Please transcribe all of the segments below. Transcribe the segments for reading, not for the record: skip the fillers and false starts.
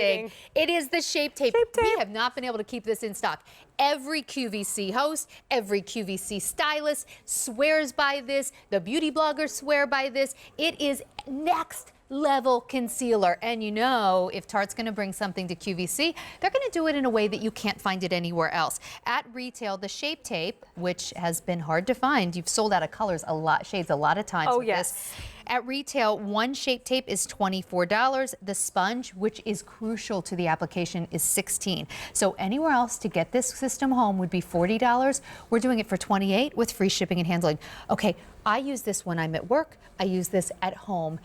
thing. It is the Shape Tape. Shape Tape. We have not been able to keep this in stock. Every QVC host, every QVC stylist swears by this. The beauty bloggers swear by this. It is next level concealer. And you know, if Tarte's going to bring something to QVC, they're going to do it in a way that you can't find it anywhere else. At retail, the Shape Tape, which has been hard to find, you've sold out of colors a lot, shades a lot of times with this. At retail, one Shape Tape is $24. The sponge, which is crucial to the application, is $16. So anywhere else to get this system home would be $40. We're doing it for $28 with free shipping and handling. Okay, I use this when I'm at work. I use this at home.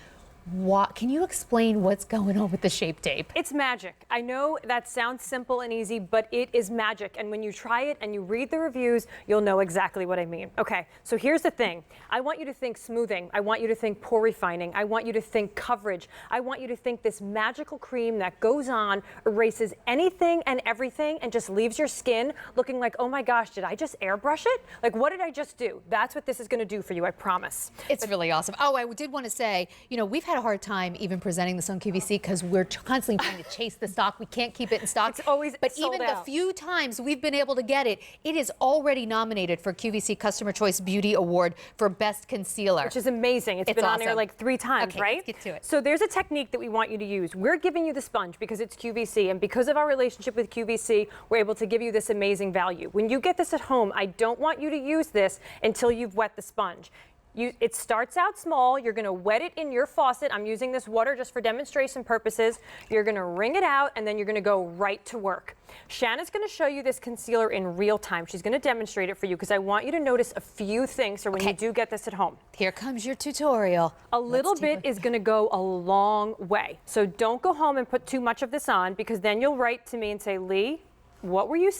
Can you explain what's going on with the Shape Tape? It's magic. I know that sounds simple and easy, but it is magic. And when you try it and you read the reviews, you'll know exactly what I mean. Okay, so here's the thing. I want you to think smoothing. I want you to think pore refining. I want you to think coverage. I want you to think this magical cream that goes on, erases anything and everything, and just leaves your skin looking like, oh my gosh, did I just airbrush it? Like, what did I just do? That's what this is going to do for you, I promise. It's really awesome. Oh, I did want to say, you know, we've had a hard time even presenting this on QVC because we're constantly trying to chase the stock. We can't keep it in stock. It's always But sold even out. the few times we've been able to get it, it is already nominated for QVC Customer Choice Beauty Award for Best Concealer. Which is amazing. It's been on air like 3 times, okay, right? Let's get to it. So there's a technique that we want you to use. We're giving you the sponge because it's QVC, and because of our relationship with QVC, we're able to give you this amazing value. When you get this at home, I don't want you to use this until you've wet the sponge. It starts out small. You're going to wet it in your faucet. I'm using this water just for demonstration purposes. You're going to wring it out, and then you're going to go right to work. Shanna's going to show you this concealer in real time. She's going to demonstrate it for you because I want you to notice a few things for when you do get this at home. Here comes your tutorial. A little bit is going to go a long way. So don't go home and put too much of this on, because then you'll write to me and say, Lee, what were you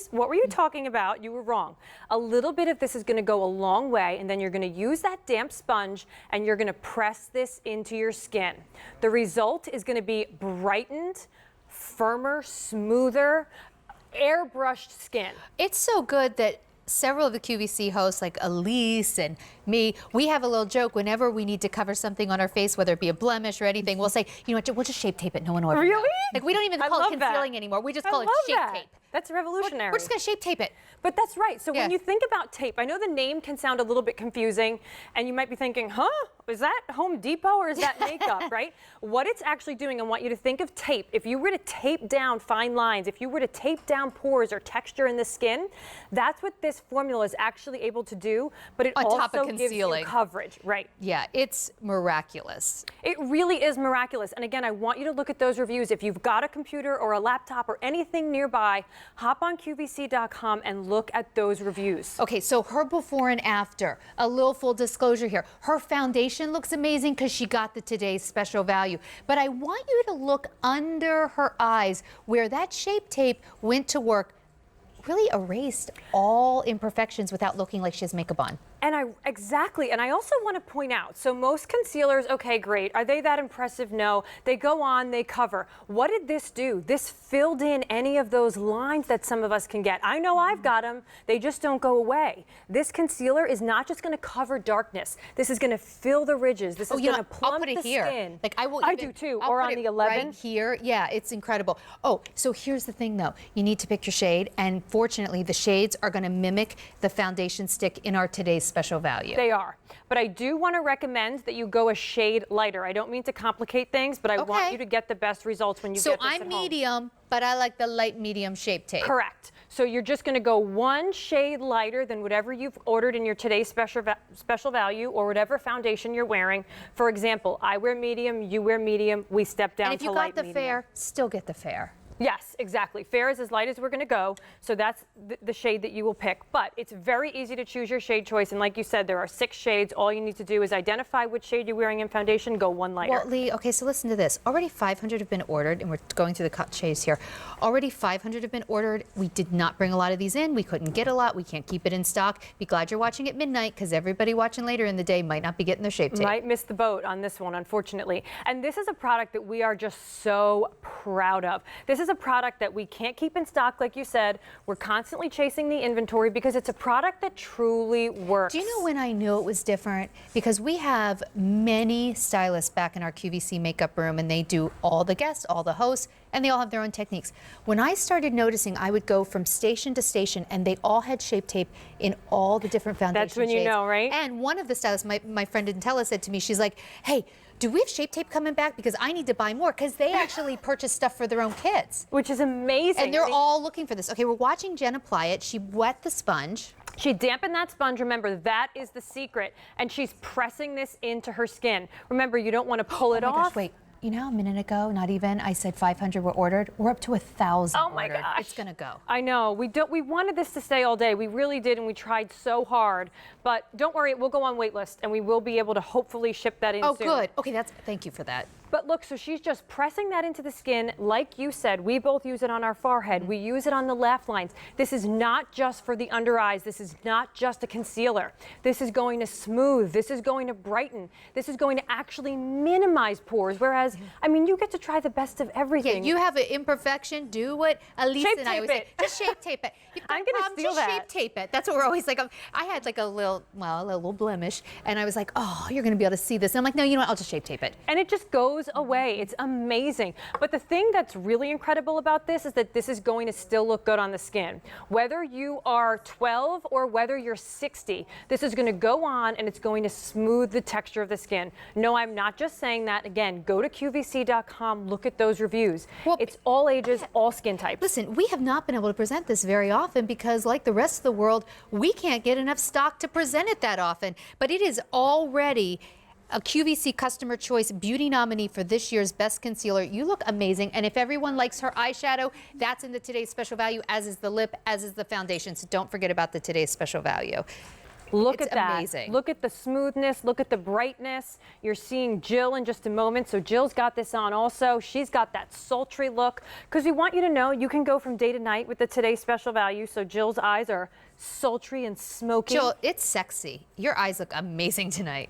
talking about? You were wrong. A little bit of this is going to go a long way, and then you're going to use that damp sponge and you're going to press this into your skin. The result is going to be brightened, firmer, smoother, airbrushed skin. It's so good that several of the QVC hosts, like Elise and me, we have a little joke whenever we need to cover something on our face, whether it be a blemish or anything. We'll say, you know what, we'll just Shape Tape it. No one will ever know. Really? Like, we don't even call it concealing anymore. We just call it Shape Tape. That's revolutionary. We're just going to Shape Tape it. But that's right. So when you think about tape, I know the name can sound a little bit confusing, and you might be thinking, huh? Is that Home Depot or is that makeup, right? What it's actually doing, I want you to think of tape. If you were to tape down fine lines, if you were to tape down pores or texture in the skin, that's what this formula is actually able to do, but it also gives you coverage, right? Yeah, it's miraculous. It really is miraculous. And again, I want you to look at those reviews. If you've got a computer or a laptop or anything nearby, hop on QVC.com and look at those reviews. Okay, so her before and after, a little full disclosure here. Her foundation looks amazing because she got the today's special value. But I want you to look under her eyes where that Shape Tape went to work, really erased all imperfections without looking like she has makeup on. And exactly. And I also want to point out, so most concealers, okay, great. Are they that impressive? No. They go on, they cover. What did this do? This filled in any of those lines that some of us can get. I know I've got them. They just don't go away. This concealer is not just going to cover darkness. This is going to fill the ridges. This is going to plump the skin. Like I do too. Or on the 11. Right here. Yeah, it's incredible. Oh, so here's the thing though. You need to pick your shade, and fortunately the shades are going to mimic the foundation stick in our today's special value. They are. But I do want to recommend that you go a shade lighter. I don't mean to complicate things, but I want you to get the best results when you get this at home. So I'm medium, but I like the light medium Shape Tape. Correct. So you're just going to go one shade lighter than whatever you've ordered in your today's special value or whatever foundation you're wearing. For example, I wear medium, you wear medium, we step down to light medium. And if you got the fair, still get the fair. Yes, exactly. Fair is as light as we're going to go, so that's the shade that you will pick. But it's very easy to choose your shade choice, and like you said, there are 6 shades. All you need to do is identify which shade you're wearing in foundation, go one lighter. Well, Lee, okay, so listen to this. Already 500 have been ordered, and we're going through the cut shades here. Already 500 have been ordered. We did not bring a lot of these in. We couldn't get a lot. We can't keep it in stock. Be glad you're watching at midnight, because everybody watching later in the day might not be getting their Shape Tape. Might miss the boat on this one, unfortunately. And this is a product that we are just so proud of. This is a product that we can't keep in stock, like you said. We're constantly chasing the inventory because it's a product that truly works. Do you know when I knew it was different? Because we have many stylists back in our QVC makeup room, and they do all the guests, all the hosts, and they all have their own techniques. When I started noticing, I would go from station to station, and they all had Shape Tape in all the different foundation That's when you shades. know, right? And one of the stylists, my friend Intella, said to me, she's like, hey, do we have Shape Tape coming back? Because I need to buy more, because they actually purchase stuff for their own kids. Which is amazing. And they're all looking for this. Okay, we're watching Jen apply it. She wet the sponge. She dampened that sponge. Remember, that is the secret. And she's pressing this into her skin. Remember, you don't want to pull it Oh my off. gosh, wait. You know, a minute ago, not even, I said 500 were ordered. We're up to 1,000 Oh my ordered. gosh. It's gonna go. I know. We wanted this to stay all day. We really did, and we tried so hard. But don't worry, it will go on wait list, and we will be able to hopefully ship that in soon. Oh, good. Okay, thank you for that. But look, so she's just pressing that into the skin. Like you said, we both use it on our forehead. We use it on the laugh lines. This is not just for the under eyes. This is not just a concealer. This is going to smooth. This is going to brighten. This is going to actually minimize pores. Whereas, I mean, you get to try the best of everything. Yeah, you have an imperfection. Do what Elise Shape and I always tape say. Just shape tape it. You've got I'm gonna problems, steal just that. shape tape it. That's what we're always like. I had like a little blemish, and I was like, oh, you're gonna be able to see this. And I'm like, no, you know what? I'll just shape tape it. And it just goes away. It's amazing. But the thing that's really incredible about this is that this is going to still look good on the skin. Whether you are 12 or whether you're 60, this is going to go on and it's going to smooth the texture of the skin. No, I'm not just saying that. Again, go to QVC.com, look at those reviews. Well, it's all ages, all skin types. Listen, we have not been able to present this very often because, like the rest of the world, we can't get enough stock to present it that often. But it is already a QVC Customer Choice Beauty nominee for this year's Best Concealer. You look amazing. And if everyone likes her eyeshadow, that's in the Today's Special Value, as is the lip, as is the foundation. So don't forget about the Today's Special Value. Look It's at that. amazing. Look at the smoothness. Look at the brightness. You're seeing Jill in just a moment. So Jill's got this on also. She's got that sultry look. Because we want you to know you can go from day to night with the Today's Special Value. So Jill's eyes are sultry and smoky. Jill, it's sexy. Your eyes look amazing tonight.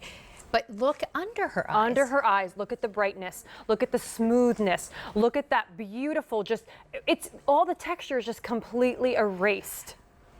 But look under her eyes. Under her eyes, look at the brightness, look at the smoothness, look at that beautiful, it's all the texture is just completely erased.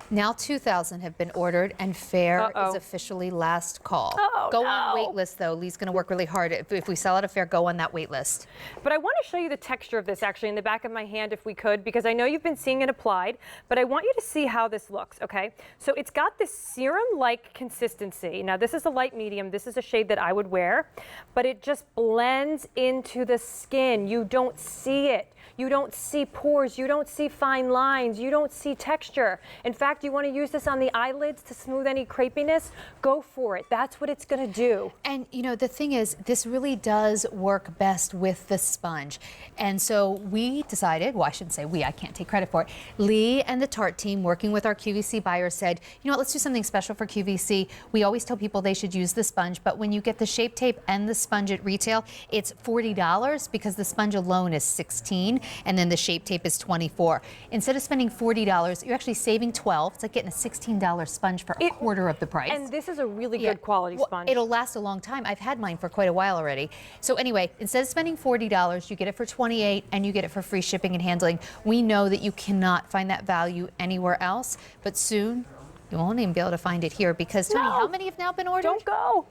Now 2,000 have been ordered, and Fair Uh-oh. is officially last call. Oh, go no. on wait list, though. Lee's going to work really hard. If we sell out of Fair, go on that wait list. But I want to show you the texture of this actually in the back of my hand if we could, because I know you've been seeing it applied, but I want you to see how this looks, okay? So it's got this serum-like consistency. Now this is a light medium. This is a shade that I would wear, but it just blends into the skin. You don't see it. You don't see pores, you don't see fine lines, you don't see texture. In fact, you want to use this on the eyelids to smooth any crepiness? Go for it. That's what it's going to do. And, you know, the thing is, this really does work best with the sponge. And so we decided, well, I shouldn't say we, I can't take credit for it. Lee and the Tarte team, working with our QVC buyers, said, you know what, let's do something special for QVC. We always tell people they should use the sponge, but when you get the Shape Tape and the sponge at retail, it's $40 because the sponge alone is $16. And then the Shape Tape is $24. Instead of spending $40, you're actually saving $12. It's like getting a $16 sponge for a quarter of the price. And this is a really good quality sponge. It'll last a long time. I've had mine for quite a while already. So anyway, instead of spending $40, you get it for $28, and you get it for free shipping and handling. We know that you cannot find that value anywhere else, but soon you won't even be able to find it here because, Tony, how many have now been ordered? Don't go.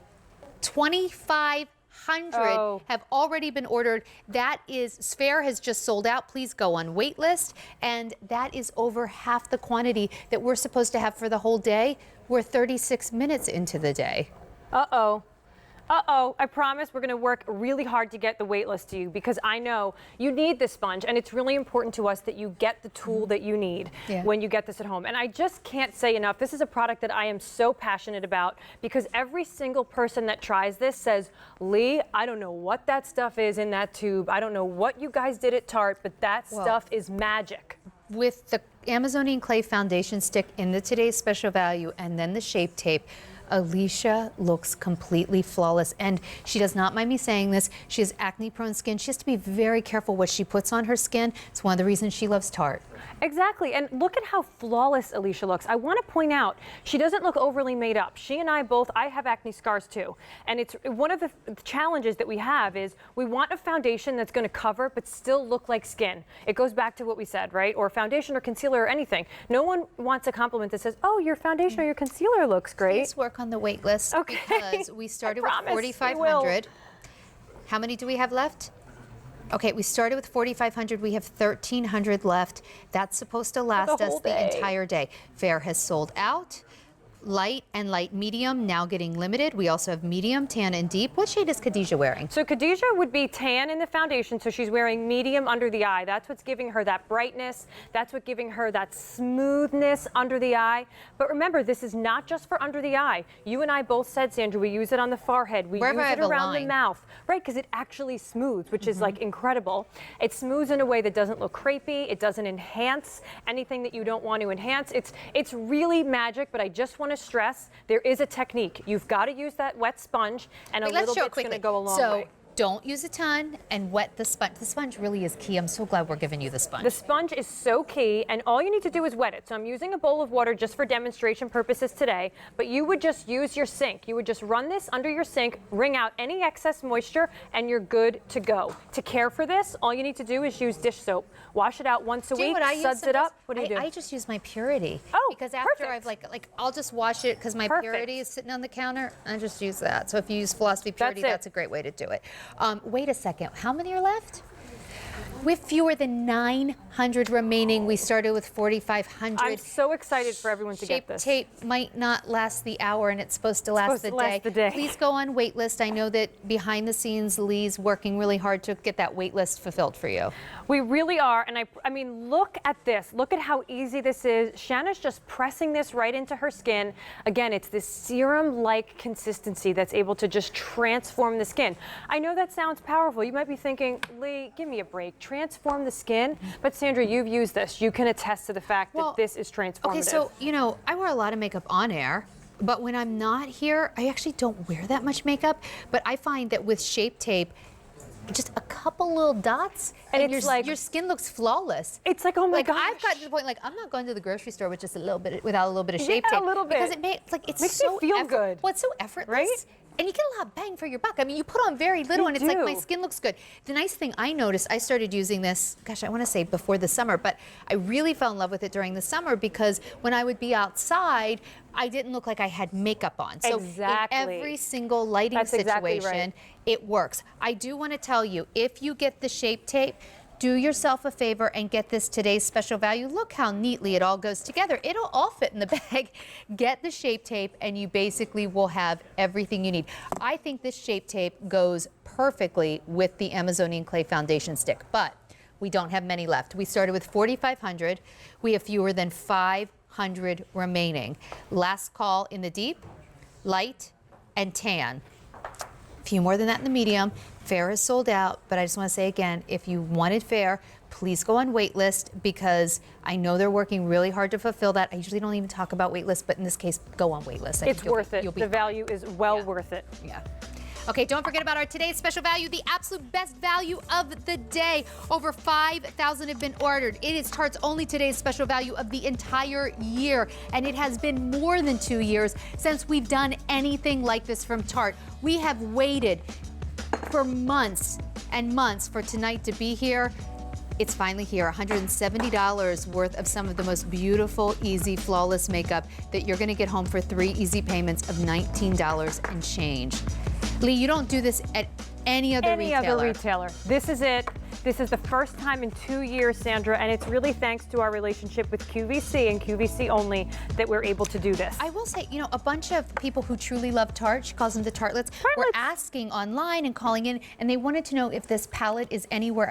2,500 have already been ordered. That is, Sphere has just sold out. Please go on wait list. And that is over half the quantity that we're supposed to have for the whole day. We're 36 minutes into the day. Uh-oh. Uh-oh, I promise we're going to work really hard to get the wait list to you because I know you need this sponge, and it's really important to us that you get the tool that you need when you get this at home. And I just can't say enough. This is a product that I am so passionate about because every single person that tries this says, Lee, I don't know what that stuff is in that tube. I don't know what you guys did at Tarte, but that stuff is magic. With the Amazonian Clay Foundation Stick in the Today's Special Value and then the Shape Tape, Alicia looks completely flawless, and she does not mind me saying this. She has acne-prone skin. She has to be very careful what she puts on her skin. It's one of the reasons she loves Tarte. Exactly, and look at how flawless Alicia looks. I want to point out, she doesn't look overly made up. She and I both, I have acne scars too, and it's one of the challenges that we have is we want a foundation that's going to cover but still look like skin. It goes back to what we said, right? Or foundation or concealer or anything. No one wants a compliment that says, oh, your foundation or your concealer looks great. Please work on the wait list because we started with 4,500. How many do we have left? Okay, we started with 4,500. We have 1,300 left. That's supposed to last us the entire day. Fair has sold out. Light and light medium now getting limited. We also have medium, tan, and deep. What shade is Khadijah wearing? So Khadijah would be tan in the foundation, so she's wearing medium under the eye. That's what's giving her that brightness. That's what's giving her that smoothness under the eye. But remember, this is not just for under the eye. You and I both said, Sandra, we use it on the forehead. We use it around the mouth, right? Because it actually smooths, which is like incredible. It smooths in a way that doesn't look crepey. It doesn't enhance anything that you don't want to enhance. It's really magic, but I just want to stress there is a technique. You've got to use that wet sponge, and a little bit's going to go a long way. Don't use a ton and wet the sponge. The sponge really is key. I'm so glad we're giving you the sponge. The sponge is so key, and all you need to do is wet it. So I'm using a bowl of water just for demonstration purposes today, but you would just use your sink. You would just run this under your sink, wring out any excess moisture, and you're good to go. To care for this, all you need to do is use dish soap. Wash it out once a week, suds it up. What do you do? I just use my Purity. Oh, because after I've I'll just wash it because my Purity is sitting on the counter. I just use that. So if you use Philosophy Purity, that's a great way to do it. Wait a second. How many are left? With fewer than 900 remaining, we started with 4,500. I'm so excited for everyone to get this. Shape tape might not last the hour, and it's supposed to last the day. Please go on wait list. I know that behind the scenes, Lee's working really hard to get that wait list fulfilled for you. We really are, and I mean, look at this. Look at how easy this is. Shanna's just pressing this right into her skin. Again, it's this serum-like consistency that's able to just transform the skin. I know that sounds powerful. You might be thinking, Lee, give me a break. Transform the skin. But Sandra, you've used this. You can attest to the fact that this is transformative. Okay, so, I wear a lot of makeup on air, but when I'm not here, I actually don't wear that much makeup. But I find that with Shape Tape, just a couple little dots, and your skin looks flawless. It's like, oh my gosh. I've gotten to the point, I'm not going to the grocery store with just a little bit, without a little bit of Shape Tape. A little bit. Because it makes me feel good. Well, it's so effortless. Right? And you get a lot of bang for your buck. I mean, you put on very little, and it's like my skin looks good. The nice thing I noticed, I started using this, gosh, I want to say before the summer, but I really fell in love with it during the summer because when I would be outside, I didn't look like I had makeup on. So in every single lighting situation, it works. I do want to tell you, if you get the Shape Tape, do yourself a favor and get this today's special value. Look how neatly it all goes together. It'll all fit in the bag. Get the Shape Tape and you basically will have everything you need. I think this Shape Tape goes perfectly with the Amazonian Clay Foundation Stick, but we don't have many left. We started with 4,500. We have fewer than 500 remaining. Last call in the deep, light, and tan. A few more than that in the medium. Fair is sold out, but I just want to say again, if you wanted Fair, please go on wait list because I know they're working really hard to fulfill that. I usually don't even talk about wait list, but in this case, go on wait list. It's worth it. The value is well worth it. Yeah. Okay, don't forget about our today's special value, the absolute best value of the day. Over 5,000 have been ordered. It is Tarte's only today's special value of the entire year, and it has been more than 2 years since we've done anything like this from Tarte. We have waited for months and months for tonight to be here. It's finally here, $170 worth of some of the most beautiful, easy, flawless makeup that you're gonna get home for 3 easy payments of $19 and change. Lee, you don't do this at any other retailer. This is it. This is the first time in 2 years, Sandra, and it's really thanks to our relationship with QVC and QVC only that we're able to do this. I will say, a bunch of people who truly love Tarte, she calls them the Tartelets, were asking online and calling in, and they wanted to know if this palette is anywhere